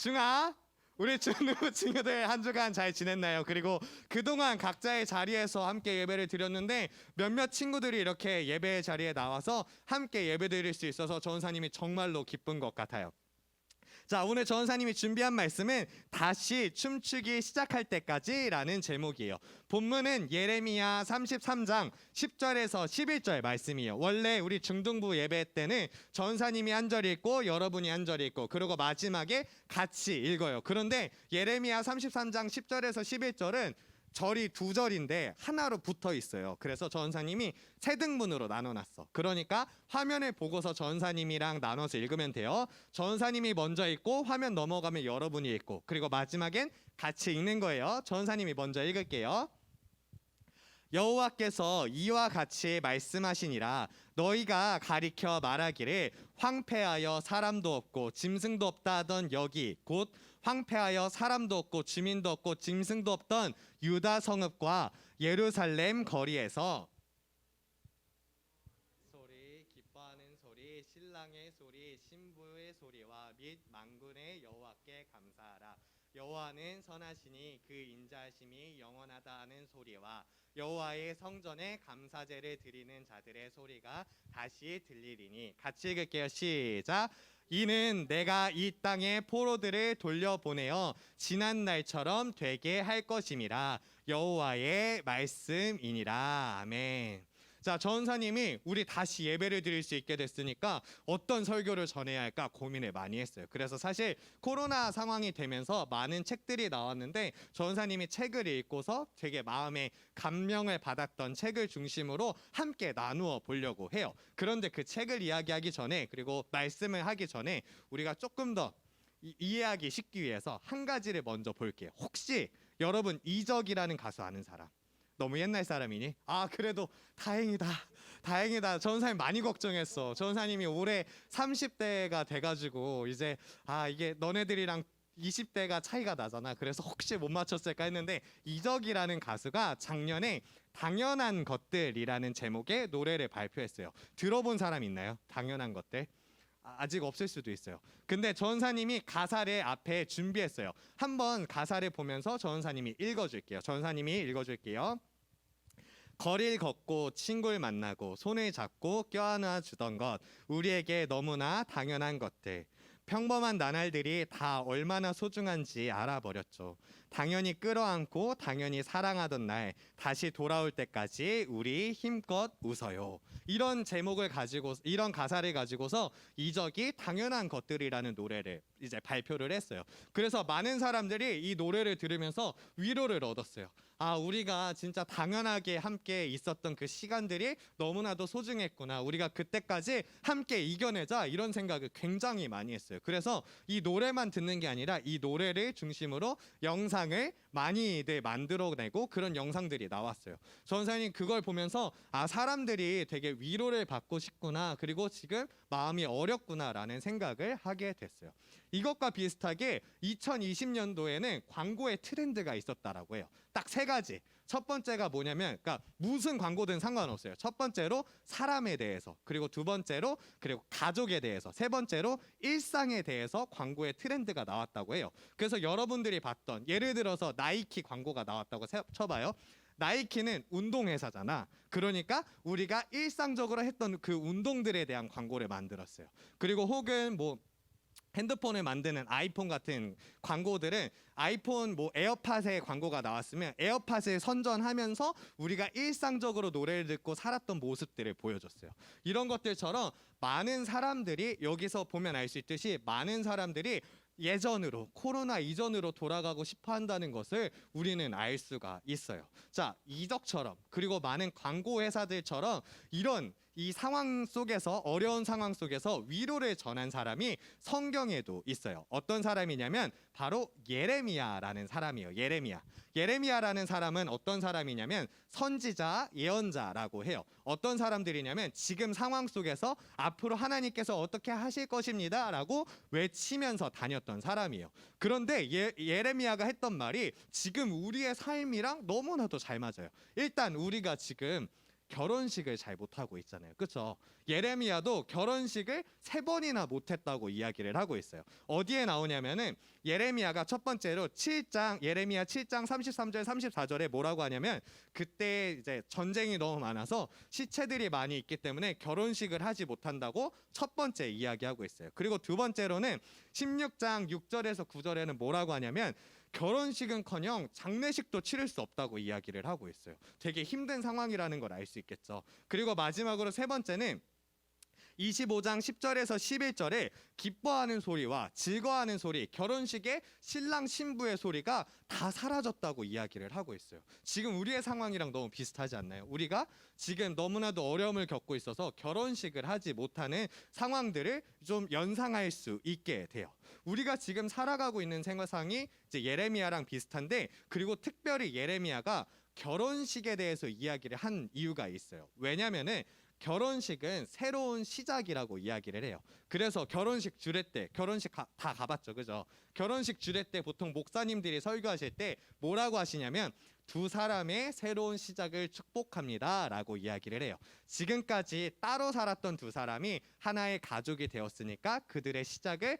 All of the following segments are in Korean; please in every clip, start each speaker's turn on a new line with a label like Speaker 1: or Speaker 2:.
Speaker 1: 중아, 우리 중누 친구들 한 주간 잘 지냈나요? 그리고 그동안 각자의 자리에서 함께 예배를 드렸는데 몇몇 친구들이 이렇게 예배 자리에 나와서 함께 예배 드릴 수 있어서 전사님이 정말로 기쁜 것 같아요. 자, 오늘 전사님이 준비한 말씀은 다시 춤추기 시작할 때까지라는 제목이에요. 본문은 예레미야 33장 10절에서 11절 말씀이에요. 원래 우리 중등부 예배 때는 전사님이 한 절 읽고 여러분이 한 절 읽고 그리고 마지막에 같이 읽어요. 그런데 예레미야 33장 10절에서 11절은 절이 두 절인데 하나로 붙어 있어요. 그래서 전사님이 세 등분으로 나눠놨어. 그러니까 화면을 보고서 전사님이랑 나눠서 읽으면 돼요. 전사님이 먼저 읽고 화면 넘어가면 여러분이 읽고 그리고 마지막엔 같이 읽는 거예요. 전사님이 먼저 읽을게요. 여호와께서 이와 같이 말씀하시니라. 너희가 가리켜 말하기를 황폐하여 사람도 없고 짐승도 없다 하던 여기 곧 황폐하여 사람도 없고 주민도 없고 짐승도 없던 유다 성읍과 예루살렘 거리에서 소리, 기뻐하는 소리, 신랑의 소리, 신부의 소리와 및 만군의 여호와께 감사하라. 여호와는 선하시니 그 인자하심이 영원하다 하는 소리와 여호와의 성전에 감사제를 드리는 자들의 소리가 다시 들리리니. 같이 읽을게요. 시작. 이는 내가 이 땅에 포로들을 돌려보내어 지난 날처럼 되게 할 것임이라. 여호와의 말씀이니라. 아멘. 자, 전사님이 우리 다시 예배를 드릴 수 있게 됐으니까 어떤 설교를 전해야 할까 고민을 많이 했어요. 그래서 사실 코로나 상황이 되면서 많은 책들이 나왔는데 전사님이 책을 읽고서 되게 마음에 감명을 받았던 책을 중심으로 함께 나누어 보려고 해요. 그런데 그 책을 이야기하기 전에 그리고 말씀을 하기 전에 우리가 조금 더 이해하기 쉽기 위해서 한 가지를 먼저 볼게요. 혹시 여러분 이적이라는 가수 아는 사람? 너무 옛날 사람이니? 아, 그래도 다행이다. 다행이다. 전사님 많이 걱정했어. 전사님이 올해 30대가 돼가지고 이제 이게 너네들이랑 20대가 차이가 나잖아. 그래서 혹시 못 맞췄을까 했는데 이적이라는 가수가 작년에 당연한 것들이라는 제목의 노래를 발표했어요. 들어본 사람 있나요? 당연한 것들? 아직 없을 수도 있어요. 근데 전사님이 가사를 앞에 준비했어요. 한번 가사를 보면서 전사님이 읽어줄게요. 전사님이 읽어줄게요. 거리를 걷고 친구를 만나고 손을 잡고 껴안아 주던 것, 우리에게 너무나 당연한 것들. 평범한 나날들이 다 얼마나 소중한지 알아버렸죠. 당연히 끌어안고 당연히 사랑하던 날 다시 돌아올 때까지 우리 힘껏 웃어요. 이런 제목을 가지고 이런 가사를 가지고서 이적이 당연한 것들이라는 노래를 이제 발표를 했어요. 그래서 많은 사람들이 이 노래를 들으면서 위로를 얻었어요. 우리가 진짜 당연하게 함께 있었던 그 시간들이 너무나도 소중했구나. 우리가 그때까지 함께 이겨내자 이런 생각을 굉장히 많이 했어요. 그래서 이 노래만 듣는 게 아니라 이 노래를 중심으로 영상을 많이들 만들어내고 그런 영상들이 나왔어요. 전사님 그걸 보면서 사람들이 되게 위로를 받고 싶구나. 그리고 지금 마음이 어렵구나라는 생각을 하게 됐어요. 이것과 비슷하게 2020년도에는 광고의 트렌드가 있었다라고 해요. 딱 세 가지. 첫 번째가 뭐냐면 그러니까 무슨 광고든 상관없어요. 첫 번째로 사람에 대해서, 그리고 두 번째로 그리고 가족에 대해서, 세 번째로 일상에 대해서 광고의 트렌드가 나왔다고 해요. 그래서 여러분들이 봤던 예를 들어서 나이키 광고가 나왔다고 쳐봐요. 나이키는 운동회사잖아. 그러니까 우리가 일상적으로 했던 그 운동들에 대한 광고를 만들었어요. 그리고 혹은 뭐 핸드폰을 만드는 아이폰 같은 광고들은 아이폰 에어팟의 광고가 나왔으면 에어팟을 선전하면서 우리가 일상적으로 노래를 듣고 살았던 모습들을 보여줬어요. 이런 것들처럼 많은 사람들이 여기서 보면 알 수 있듯이 많은 사람들이 예전으로 코로나 이전으로 돌아가고 싶어 한다는 것을 우리는 알 수가 있어요. 자, 이적처럼 그리고 많은 광고 회사들처럼 이런 이 상황 속에서 어려운 상황 속에서 위로를 전한 사람이 성경에도 있어요. 어떤 사람이냐면 바로 예레미야라는 사람이에요. 예레미야라는 사람은 어떤 사람이냐면 선지자, 예언자라고 해요. 어떤 사람들이냐면 지금 상황 속에서 앞으로 하나님께서 어떻게 하실 것입니다라고 외치면서 다녔던 사람이에요. 그런데 예레미야가 했던 말이 지금 우리의 삶이랑 너무나도 잘 맞아요. 일단 우리가 지금 결혼식을 잘 못하고 있잖아요. 그렇죠? 예레미야도 결혼식을 3번이나 못했다고 이야기를 하고 있어요. 어디에 나오냐면은 예레미야가 첫 번째로 예레미야 7장 33절 34절에 뭐라고 하냐면 그때 이제 전쟁이 너무 많아서 시체들이 많이 있기 때문에 결혼식을 하지 못한다고 첫 번째 이야기하고 있어요. 그리고 두 번째로는 16장 6절에서 9절에는 뭐라고 하냐면 결혼식은커녕 장례식도 치를 수 없다고 이야기를 하고 있어요. 되게 힘든 상황이라는 걸 알 수 있겠죠. 그리고 마지막으로 세 번째는 25장 10절에서 11절에 기뻐하는 소리와 즐거워하는 소리, 결혼식의 신랑 신부의 소리가 다 사라졌다고 이야기를 하고 있어요. 지금 우리의 상황이랑 너무 비슷하지 않나요? 우리가 지금 너무나도 어려움을 겪고 있어서 결혼식을 하지 못하는 상황들을 좀 연상할 수 있게 돼요. 우리가 지금 살아가고 있는 세상이 이제 예레미야랑 비슷한데, 그리고 특별히 예레미야가 결혼식에 대해서 이야기를 한 이유가 있어요. 왜냐면은 결혼식은 새로운 시작이라고 이야기를 해요. 그래서 결혼식 주례 때, 다 가봤죠, 그죠? 결혼식 주례 때 보통 목사님들이 설교하실 때 뭐라고 하시냐면 두 사람의 새로운 시작을 축복합니다라고 이야기를 해요. 지금까지 따로 살았던 두 사람이 하나의 가족이 되었으니까 그들의 시작을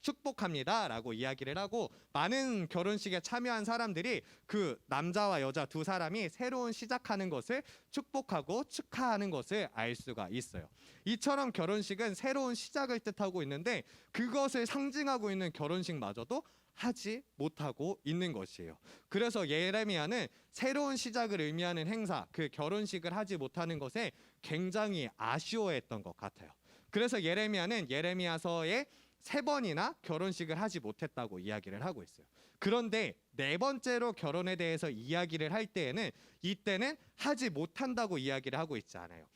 Speaker 1: 축복합니다라고 이야기를 하고, 많은 결혼식에 참여한 사람들이 그 남자와 여자 두 사람이 새로운 시작하는 것을 축복하고 축하하는 것을 알 수가 있어요. 이처럼 결혼식은 새로운 시작을 뜻하고 있는데 그것을 상징하고 있는 결혼식마저도 하지 못하고 있는 것이에요. 그래서 예레미야는 새로운 시작을 의미하는 행사, 그 결혼식을 하지 못하는 것에 굉장히 아쉬워했던 것 같아요. 그래서 예레미야는 예레미야서에 3번이나 결혼식을 하지 못했다고 이야기를 하고 있어요. 그런데 4번째로 결혼에 대해서 이야기를 할 때에는 이때는 하지 못한다고 이야기를 하고 있지 않아요.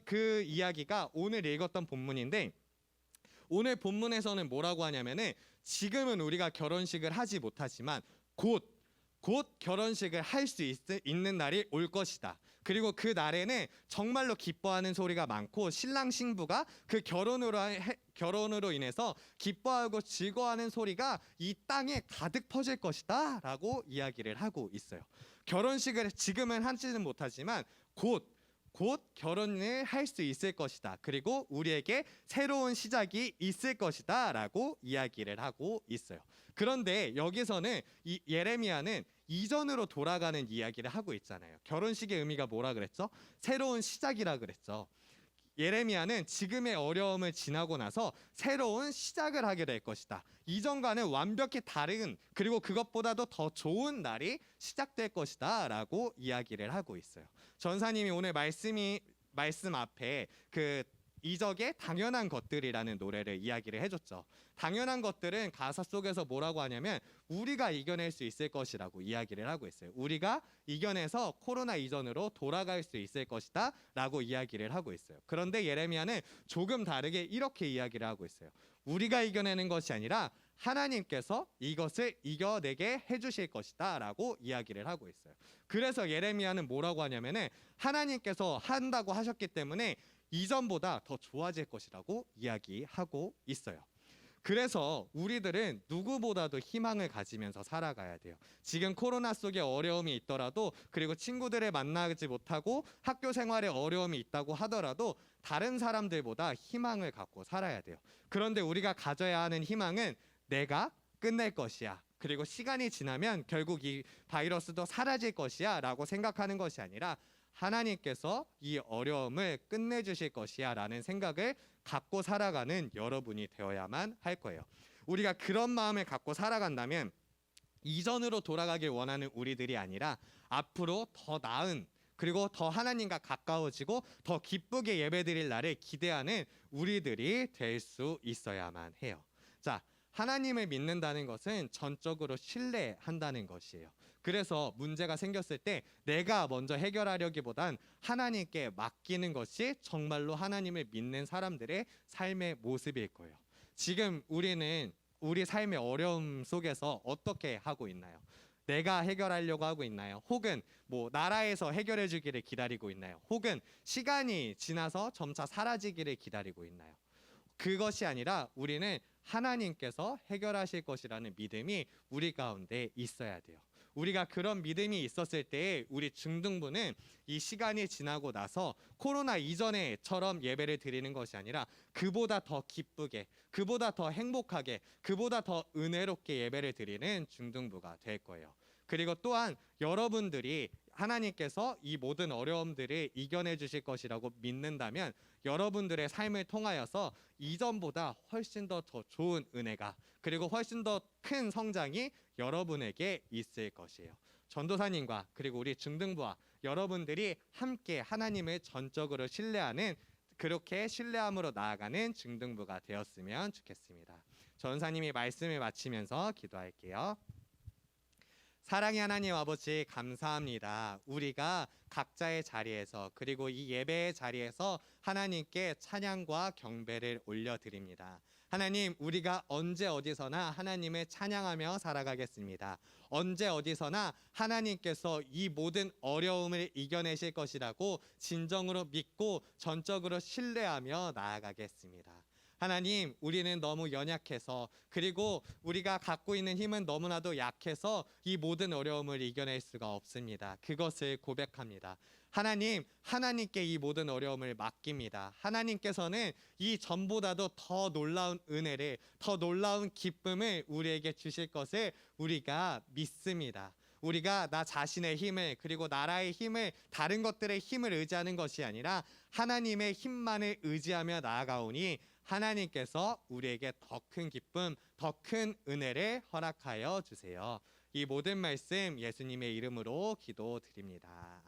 Speaker 1: 그 이야기가 오늘 읽었던 본문인데, 오늘 본문에서는 뭐라고 하냐면은 지금은 우리가 결혼식을 하지 못하지만 곧 결혼식을 할 수 있는 날이 올 것이다. 그리고 그 날에는 정말로 기뻐하는 소리가 많고 신랑 신부가 그 결혼으로 인해서 기뻐하고 즐거워하는 소리가 이 땅에 가득 퍼질 것이다 라고 이야기를 하고 있어요. 결혼식을 지금은 하지는 못하지만 곧 결혼을 할 수 있을 것이다. 그리고 우리에게 새로운 시작이 있을 것이다 라고 이야기를 하고 있어요. 그런데 여기서는 이 예레미야는 이전으로 돌아가는 이야기를 하고 있잖아요. 결혼식의 의미가 뭐라 그랬죠? 새로운 시작이라 그랬죠. 예레미야는 지금의 어려움을 지나고 나서 새로운 시작을 하게 될 것이다. 이전과는 완벽히 다른, 그리고 그것보다도 더 좋은 날이 시작될 것이다 라고 이야기를 하고 있어요. 전사님이 오늘 말씀 앞에 그 이적의 당연한 것들이라는 노래를 이야기를 해줬죠. 당연한 것들은 가사 속에서 뭐라고 하냐면 우리가 이겨낼 수 있을 것이라고 이야기를 하고 있어요. 우리가 이겨내서 코로나 이전으로 돌아갈 수 있을 것이다 라고 이야기를 하고 있어요. 그런데 예레미야는 조금 다르게 이렇게 이야기를 하고 있어요. 우리가 이겨내는 것이 아니라 하나님께서 이것을 이겨내게 해주실 것이다 라고 이야기를 하고 있어요. 그래서 예레미야는 뭐라고 하냐면은 하나님께서 한다고 하셨기 때문에 이전보다 더 좋아질 것이라고 이야기하고 있어요. 그래서 우리들은 누구보다도 희망을 가지면서 살아가야 돼요. 지금 코로나 속에 어려움이 있더라도, 그리고 친구들을 만나지 못하고 학교 생활에 어려움이 있다고 하더라도 다른 사람들보다 희망을 갖고 살아야 돼요. 그런데 우리가 가져야 하는 희망은 내가 끝낼 것이야, 그리고 시간이 지나면 결국 이 바이러스도 사라질 것이야 라고 생각하는 것이 아니라 하나님께서 이 어려움을 끝내주실 것이야 라는 생각을 갖고 살아가는 여러분이 되어야만 할 거예요. 우리가 그런 마음을 갖고 살아간다면 이전으로 돌아가길 원하는 우리들이 아니라 앞으로 더 나은, 그리고 더 하나님과 가까워지고 더 기쁘게 예배드릴 날을 기대하는 우리들이 될 수 있어야만 해요. 자, 하나님을 믿는다는 것은 전적으로 신뢰한다는 것이에요. 그래서 문제가 생겼을 때 내가 먼저 해결하려기보단 하나님께 맡기는 것이 정말로 하나님을 믿는 사람들의 삶의 모습일 거예요. 지금 우리는 우리 삶의 어려움 속에서 어떻게 하고 있나요? 내가 해결하려고 하고 있나요? 혹은 뭐 나라에서 해결해 주기를 기다리고 있나요? 혹은 시간이 지나서 점차 사라지기를 기다리고 있나요? 그것이 아니라 우리는 하나님께서 해결하실 것이라는 믿음이 우리 가운데 있어야 돼요. 우리가 그런 믿음이 있었을 때 우리 중등부는 이 시간이 지나고 나서 코로나 이전에처럼 예배를 드리는 것이 아니라 그보다 더 기쁘게, 그보다 더 행복하게, 그보다 더 은혜롭게 예배를 드리는 중등부가 될 거예요. 그리고 또한 여러분들이 하나님께서 이 모든 어려움들을 이겨내 주실 것이라고 믿는다면 여러분들의 삶을 통하여서 이전보다 훨씬 더 좋은 은혜가, 그리고 훨씬 더 큰 성장이 여러분에게 있을 것이에요. 전도사님과 그리고 우리 중등부와 여러분들이 함께 하나님을 전적으로 신뢰하는, 그렇게 신뢰함으로 나아가는 중등부가 되었으면 좋겠습니다. 전사님이 말씀을 마치면서 기도할게요. 사랑의 하나님 아버지, 감사합니다. 우리가 각자의 자리에서, 그리고 이 예배의 자리에서 하나님께 찬양과 경배를 올려드립니다. 하나님, 우리가 언제 어디서나 하나님을 찬양하며 살아가겠습니다. 언제 어디서나 하나님께서 이 모든 어려움을 이겨내실 것이라고 진정으로 믿고 전적으로 신뢰하며 나아가겠습니다. 하나님, 우리는 너무 연약해서, 그리고 우리가 갖고 있는 힘은 너무나도 약해서 이 모든 어려움을 이겨낼 수가 없습니다. 그것을 고백합니다. 하나님, 하나님께 이 모든 어려움을 맡깁니다. 하나님께서는 이 전보다도 더 놀라운 은혜를, 더 놀라운 기쁨을 우리에게 주실 것을 우리가 믿습니다. 우리가 나 자신의 힘을, 그리고 나라의 힘을, 다른 것들의 힘을 의지하는 것이 아니라 하나님의 힘만을 의지하며 나아가오니 하나님께서 우리에게 더 큰 기쁨, 더 큰 은혜를 허락하여 주세요. 이 모든 말씀 예수님의 이름으로 기도드립니다.